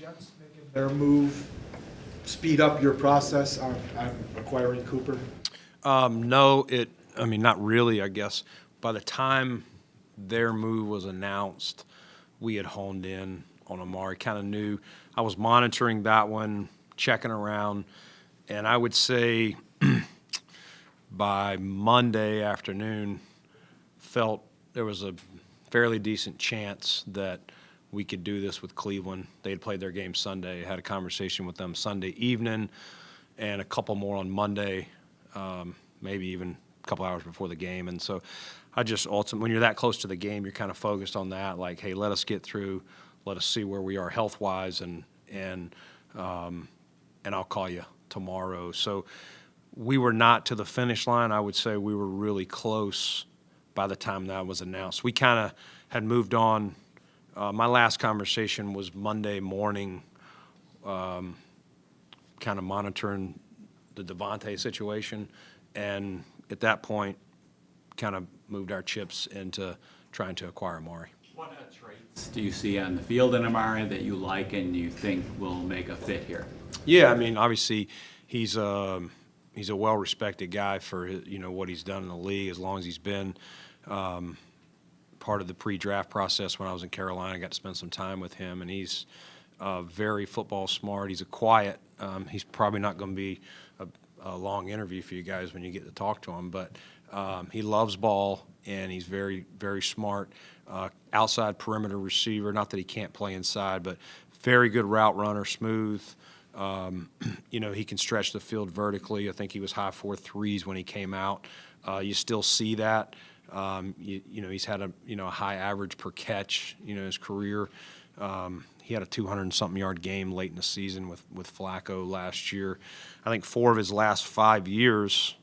Jets making their move speed up your process on acquiring Cooper? No, not really, I guess. By the time their move was announced, we had honed in on Amari, kind of knew. I was monitoring that one, checking around, and I would say by Monday afternoon, felt there was a fairly decent chance that we could do this with Cleveland. They had played their game Sunday, had a conversation with them Sunday evening, and a couple more on Monday, maybe even a couple hours before the game. And so I just ultimately, when you're that close to the game, you're kind of focused on that, like, hey, let us get through, let us see where we are health-wise, and I'll call you tomorrow. So we were not to the finish line. I would say we were really close by the time that was announced. We kind of had moved on. My last conversation was Monday morning, kind of monitoring the Devontae situation, and at that point, kind of moved our chips into trying to acquire Amari. What traits do you see on the field in Amari that you like and you think will make a fit here? Yeah, I mean, obviously, he's a well-respected guy for what he's done in the league. As long as he's been part of the pre-draft process when I was in Carolina, I got to spend some time with him, and he's very football smart. He's a quiet. He's probably not going to be a long interview for you guys when you get to talk to him, but he loves ball, and he's very, very smart. Outside perimeter receiver, not that he can't play inside, but very good route runner, smooth. He can stretch the field vertically. I think he was high 4.3s when he came out. You still see that. He's had a high average per catch, his career. He had a 200-something yard game late in the season with Flacco last year. I think 4 of his last 5 years,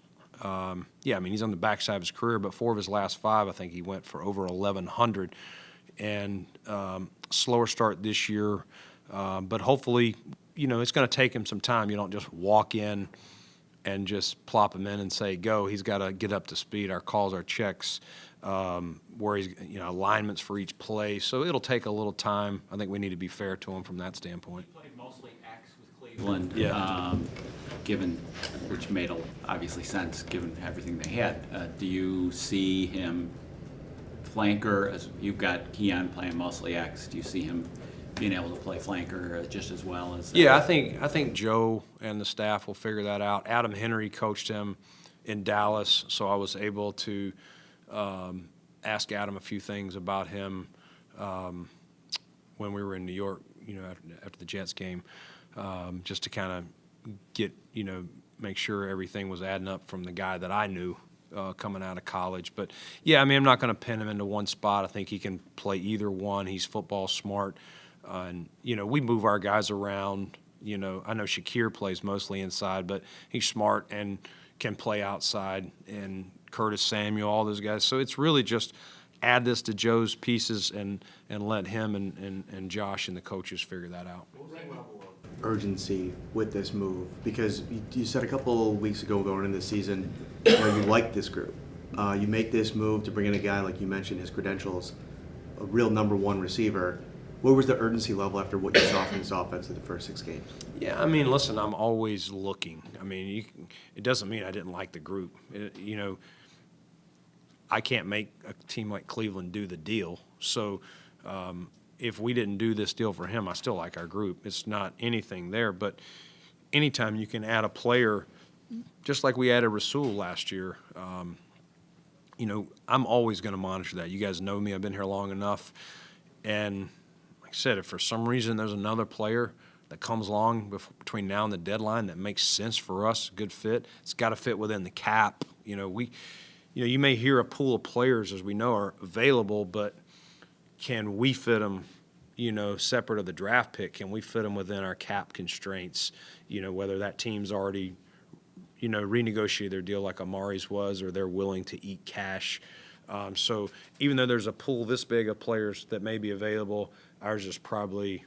he's on the backside of his career, but 4 of his last 5, I think he went for over 1,100. And slower start this year, but hopefully, it's going to take him some time. You don't just walk in and just plop him in and say, go. He's got to get up to speed. Our calls, our checks, where he's, alignments for each play. So it'll take a little time. I think we need to be fair to him from that standpoint. He played mostly X with Cleveland, which made obviously sense given everything they had. Do you see him flanker, as you've got Keon playing mostly X? Do you see him being able to play flanker just as well as? Yeah, I think Joe and the staff will figure that out. Adam Henry coached him in Dallas, so I was able to ask Adam a few things about him when we were in New York, after the Jets game, just to kind of get, make sure everything was adding up from the guy that I knew coming out of college. But, yeah, I'm not going to pin him into one spot. I think he can play either one. He's football smart. And, we move our guys around. I know Shakir plays mostly inside, but he's smart and can play outside, and Curtis Samuel, all those guys. So it's really just add this to Joe's pieces and let him and Josh and the coaches figure that out. Urgency with this move, because you said a couple of weeks ago going into the season, you like this group. You make this move to bring in a guy, like you mentioned, his credentials, a real number 1 receiver. What was the urgency level after what you saw from this offense in the first 6 games? Yeah, listen, I'm always looking. It doesn't mean I didn't like the group. I can't make a team like Cleveland do the deal. So if we didn't do this deal for him, I still like our group. It's not anything there, but anytime you can add a player, just like we added Rasul last year, I'm always going to monitor that. You guys know me. I've been here long enough. And like I said, if for some reason there's another player that comes along between now and the deadline that makes sense for us, good fit, it's got to fit within the cap. You may hear a pool of players, as we know, are available, but can we fit them, separate of the draft pick? Can we fit them within our cap constraints, whether that team's already, renegotiated their deal like Amari's was, or they're willing to eat cash. So even though there's a pool this big of players that may be available, ours is probably,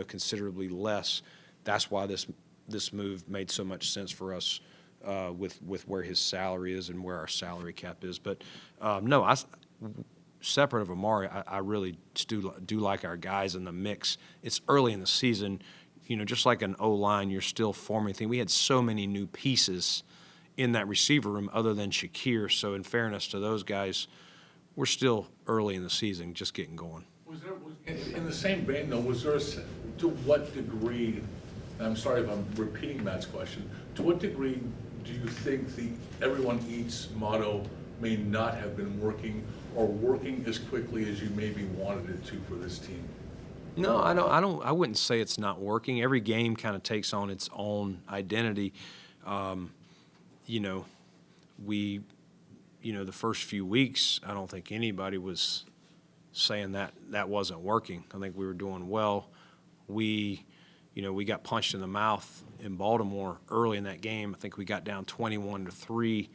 considerably less. That's why this move made so much sense for us with where his salary is and where our salary cap is. But no, separate of Amari, I really do like our guys in the mix. It's early in the season. Just like an O-line, you're still forming things. We had so many new pieces in that receiver room other than Shakir. So in fairness to those guys, we're still early in the season, just getting going. In the same vein, though, to what degree, and I'm sorry if I'm repeating Matt's question, to what degree do you think the everyone eats motto may not have been working or working as quickly as you maybe wanted it to for this team? No, I wouldn't say it's not working. Every game kind of takes on its own identity. The first few weeks, I don't think anybody was saying that wasn't working. I think we were doing well. We got punched in the mouth in Baltimore early in that game. I think we got down 21-3.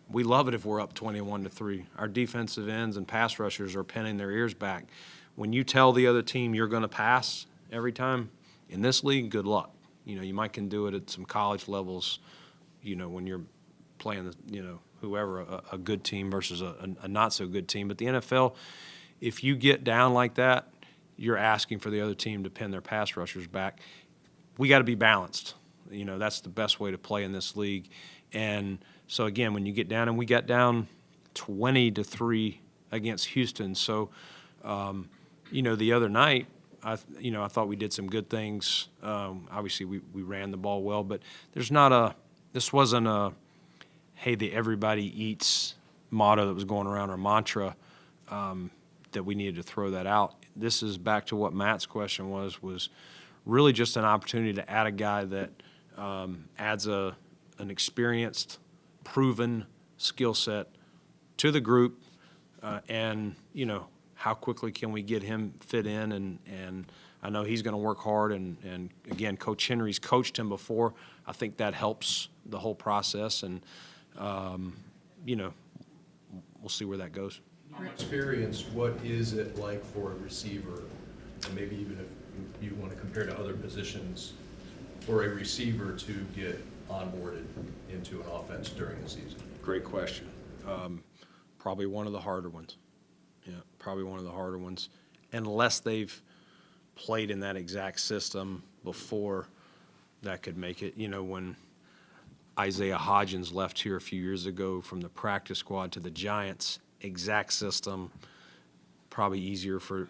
We love it if we're up 21-3. Our defensive ends and pass rushers are pinning their ears back. When you tell the other team you're going to pass every time in this league, good luck. You might can do it at some college levels, when you're playing, whoever, a good team versus a not so good team. But the NFL, if you get down like that, you're asking for the other team to pin their pass rushers back. We got to be balanced. That's the best way to play in this league. And so, again, when you get down, and we got down 20-3 against Houston. So, the other night, I thought we did some good things. Obviously, we ran the ball well, but this wasn't a, hey, the everybody eats motto that was going around, or mantra, that we needed to throw that out. This is back to what Matt's question was really just an opportunity to add a guy that adds an experienced, proven skill set to the group, and how quickly can we get him fit in, and I know he's going to work hard, and again, Coach Henry's coached him before. I think that helps the whole process, and we'll see where that goes. Your experience, what is it like for a receiver, and maybe even if you want to compare to other positions, for a receiver to get onboarded into an offense during the season? Great question. Probably one of the harder ones. Yeah, probably one of the harder ones, unless they've played in that exact system before. That could make it. When Isaiah Hodgins left here a few years ago from the practice squad to the Giants, exact system, probably easier for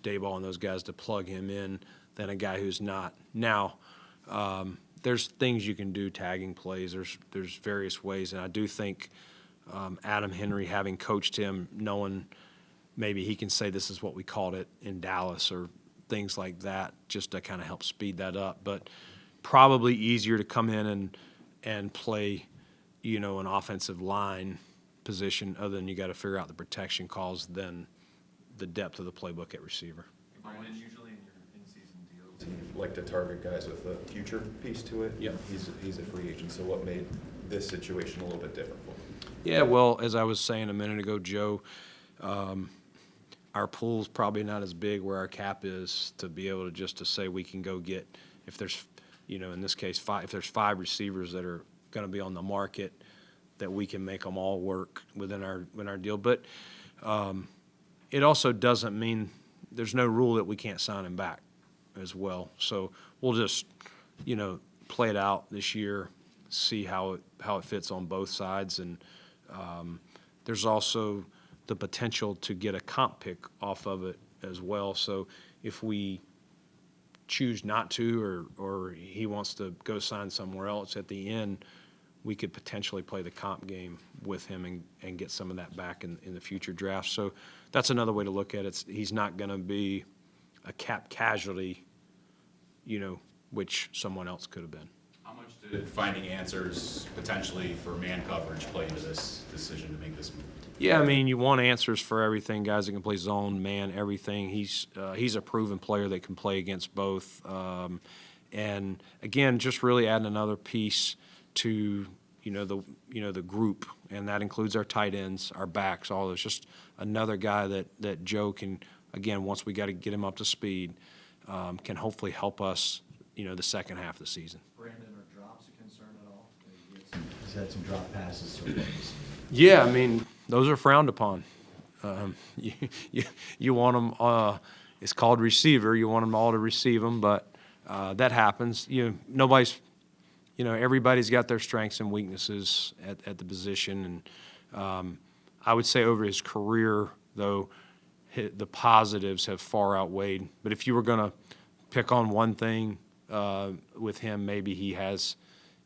Dayball and those guys to plug him in than a guy who's not. Now, there's things you can do, tagging plays. There's various ways, and I do think Adam Henry, having coached him, knowing maybe he can say this is what we called it in Dallas or things like that, just to kind of help speed that up. But probably easier to come in and play, an offensive line position, other than you got to figure out the protection calls, than the depth of the playbook at receiver. Brian, usually in your in-season deals, You like to target guys with a future piece to it. Yep. He's a free agent, so what made this situation a little bit different for him? Yeah, well, as I was saying a minute ago, Joe, our pool's probably not as big where our cap is to be able to say we can go get, if there's, in this case, if there's 5 receivers that are going to be on the market, that we can make them all work within our deal. But it also doesn't mean there's no rule that we can't sign him back as well. So we'll just, play it out this year, see how it fits on both sides. And there's also the potential to get a comp pick off of it as well. So if we choose not to, or he wants to go sign somewhere else at the end, we could potentially play the comp game with him and get some of that back in the future drafts. So that's another way to look at it. He's not going to be a cap casualty, which someone else could have been. How much did finding answers potentially for man coverage play into this decision to make this move? Yeah, I mean, you want answers for everything, guys that can play zone, man, everything. He's a proven player that can play against both. And again, just really adding another piece to the group, and that includes our tight ends, our backs, all those. Just another guy that Joe can, again, once we got to get him up to speed, can hopefully help us, the second half of the season. Brandon, are drops a concern at all? He's had some drop passes so far this season. Yeah, I mean, those are frowned upon. You, you want them, it's called receiver, you want them all to receive them, but that happens. Everybody's got their strengths and weaknesses at the position. And I would say over his career, though, the positives have far outweighed. But if you were going to pick on one thing with him, maybe he has,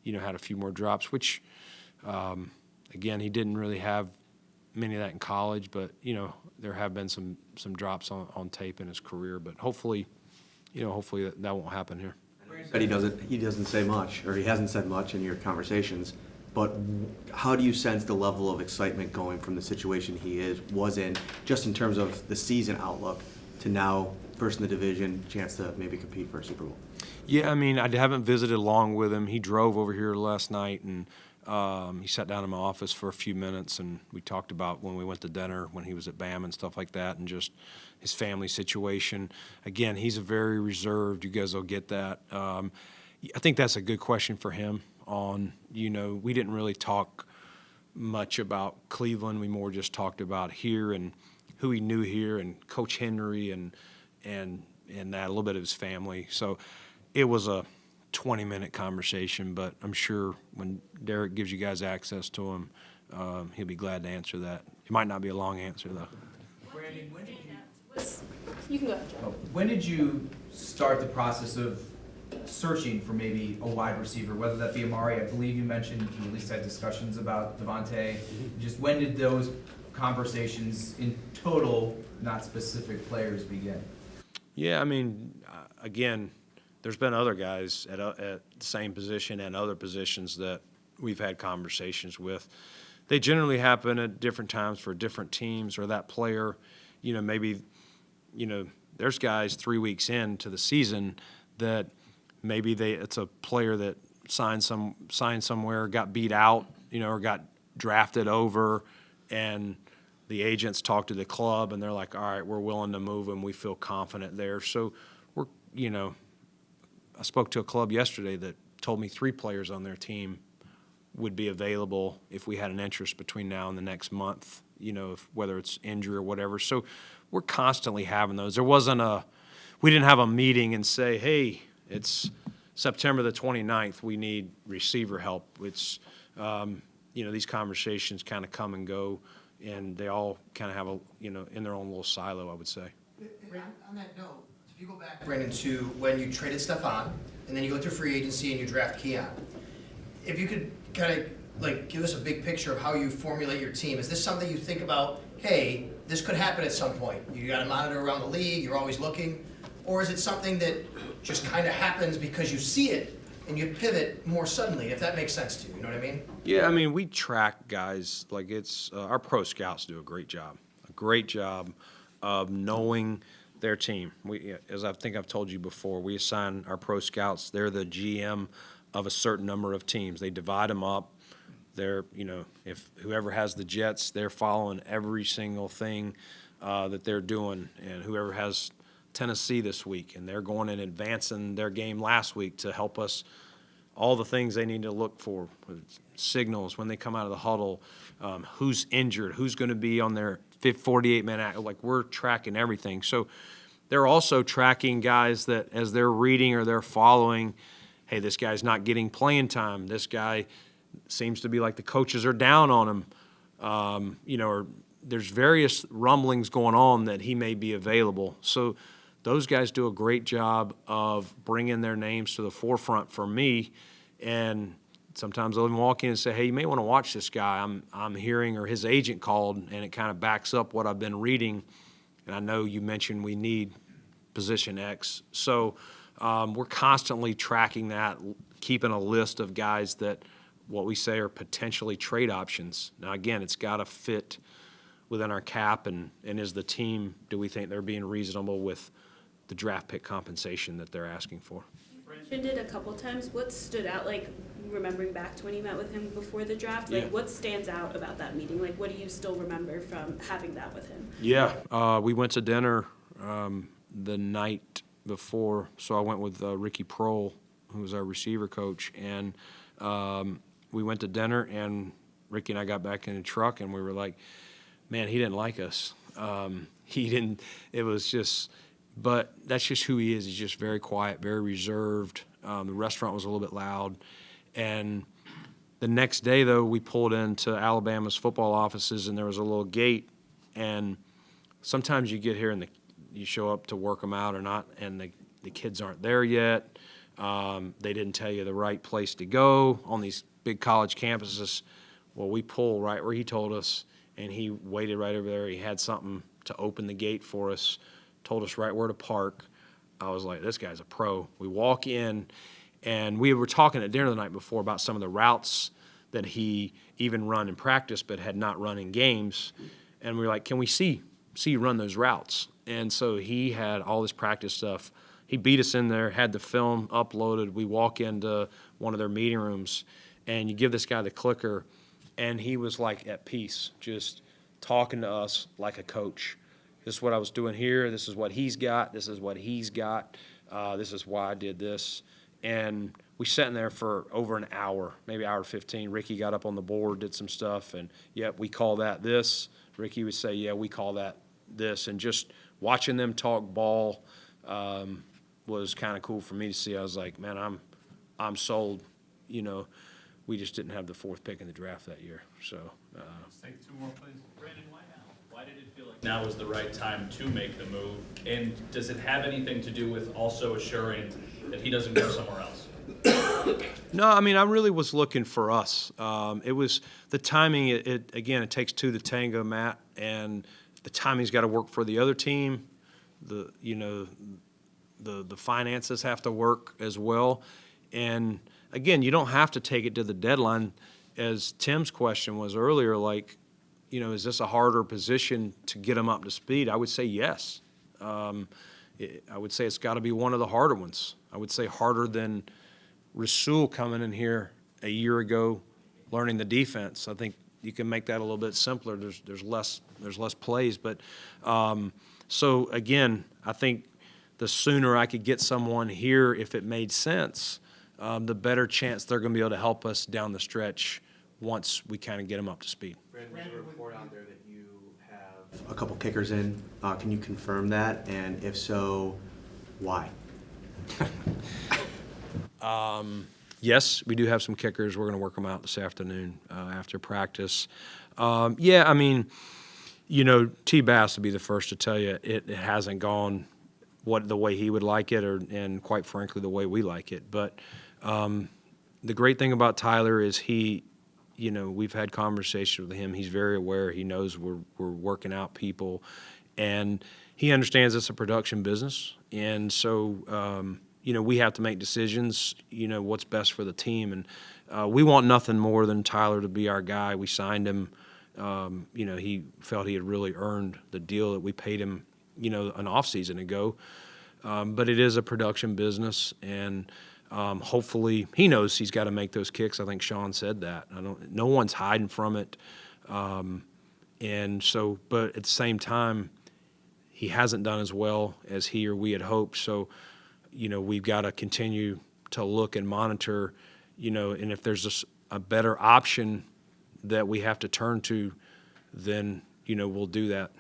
had a few more drops, which, again, he didn't really have many of that in college, but, there have been some drops on tape in his career. But hopefully that won't happen here. But he doesn't say much, or he hasn't said much in your conversations, but how do you sense the level of excitement going from the situation he was in, just in terms of the season outlook, to now first in the division, chance to maybe compete for a Super Bowl? Yeah, I haven't visited along with him. He drove over here last night, and he sat down in my office for a few minutes, and we talked about when we went to dinner, when he was at Beane and stuff like that, and just his family situation. Again, he's a very reserved. You guys will get that. I think that's a good question for him on, we didn't really talk much about Cleveland. We more just talked about here and who he knew here and Coach Henry and that, a little bit of his family. So it was a 20-minute conversation, but I'm sure when Derek gives you guys access to him, he'll be glad to answer that. It might not be a long answer, though. Brandon, you can go ahead, Joe. When did you start the process of searching for maybe a wide receiver, whether that be Amari? I believe you mentioned you at least had discussions about Devontae. Just when did those conversations in total, not specific players, begin? Yeah, again, there's been other guys at the same position and other positions that we've had conversations with. They generally happen at different times for different teams, or that player, maybe, there's guys 3 weeks into the season that maybe it's a player that signed somewhere, got beat out, or got drafted over, and the agents talk to the club and they're like, all right, we're willing to move him. We feel confident there. So we're, I spoke to a club yesterday that told me 3 players on their team would be available if we had an interest between now and the next month, whether it's injury or whatever. So we're constantly having those. We didn't have a meeting and say, hey, it's September the 29th, we need receiver help. It's, these conversations kind of come and go, and they all kind of have in their own little silo, I would say. On that note, if you go back, Brandon, to when you traded Stephon, and then you go through free agency and you draft Keon, if you could kind of give us a big picture of how you formulate your team. Is this something you think about, hey, this could happen at some point? You got to monitor around the league, you're always looking, or is it something that just kind of happens because you see it and you pivot more suddenly, if that makes sense to you, you know what I mean? Yeah, we track guys, it's our pro scouts do a great job of knowing their team. As I think I've told you before, we assign our pro scouts, they're the GM of a certain number of teams. They divide them up. They're, if whoever has the Jets, they're following every single thing that they're doing, and whoever has Tennessee this week, and they're going and advancing their game last week to help us, all the things they need to look for, signals when they come out of the huddle, who's injured, who's going to be on their 48-man act. We're tracking everything. So they're also tracking guys that as they're reading or they're following, hey, this guy's not getting playing time. This guy seems to be like the coaches are down on him. Or there's various rumblings going on that he may be available. So those guys do a great job of bringing their names to the forefront for me. And sometimes they'll even walk in and say, hey, you may want to watch this guy. I'm hearing, or his agent called, and it kind of backs up what I've been reading. And I know you mentioned we need position X. So we're constantly tracking that, keeping a list of guys that what we say are potentially trade options. Now, again, it's got to fit within our cap, and is the team, do we think they're being reasonable with the draft pick compensation that they're asking for? You mentioned it a couple times. What stood out, remembering back to when you met with him before the draft? What stands out about that meeting? What do you still remember from having that with him? Yeah, we went to dinner the night before, so I went with Ricky Prohl, who was our receiver coach, and we went to dinner, and Ricky and I got back in the truck, and we were like, man, he didn't like us. He didn't, it was just, but that's just who he is. He's just very quiet, very reserved. The restaurant was a little bit loud. And the next day, though, we pulled into Alabama's football offices, and there was a little gate. And sometimes you get here and you show up to work them out or not, and the kids aren't there yet. They didn't tell you the right place to go on these big college campuses. Well, we pull right where he told us, and he waited right over there. He had something to open the gate for us, told us right where to park. I was like, this guy's a pro. We walk in, and we were talking at dinner the night before about some of the routes that he even run in practice but had not run in games. And we were like, can we see you run those routes? And so he had all this practice stuff. He beat us in there, had the film uploaded. We walk into one of their meeting rooms, and you give this guy the clicker, and he was like at peace, just talking to us like a coach. This is what I was doing here. This is what he's got. This is what he's got. This is why I did this. And we sat in there for over an hour, maybe hour 15. Ricky got up on the board, did some stuff, and, yep, we call that this. Ricky would say, yeah, we call that this. And just watching them talk ball was kind of cool for me to see. I was like, man, I'm sold. You know, we just didn't have the 4th pick in the draft that year. So Take 2 more, please. Brandon, why now? Why did it feel like now was the right time to make the move? And does it have anything to do with also assuring that he doesn't go somewhere else? no, I mean, I really was looking for us. It was the timing. It takes 2 to tango, Matt, and the timing's got to work for the other team. The finances have to work as well. And again, you don't have to take it to the deadline. As Tim's question was earlier, like, is this a harder position to get them up to speed? I would say yes. I would say it's got to be one of the harder ones. I would say harder than Rasul coming in here a year ago, learning the defense. I think you can make that a little bit simpler. There's less plays, but so again, I think the sooner I could get someone here, if it made sense, the better chance they're going to be able to help us down the stretch once we kind of get them up to speed. Brandon, there's a report out there that you have a couple kickers in. Can you confirm that? And if so, why? Yes, we do have some kickers. We're going to work them out this afternoon after practice. Yeah, I mean, T-Bass would be the first to tell you it hasn't gone the way he would like it, and quite frankly, the way we like it. But the great thing about Tyler is we've had conversations with him. He's very aware. He knows we're working out people, and he understands it's a production business. And so, we have to make decisions, what's best for the team. And we want nothing more than Tyler to be our guy. We signed him. He felt he had really earned the deal that we paid him, an off-season ago. But it is a production business, and hopefully he knows he's got to make those kicks. I think Sean said that. No one's hiding from it. And so, but at the same time, he hasn't done as well as he or we had hoped. So, we've got to continue to look and monitor, and if there's a better option that we have to turn to, then, we'll do that.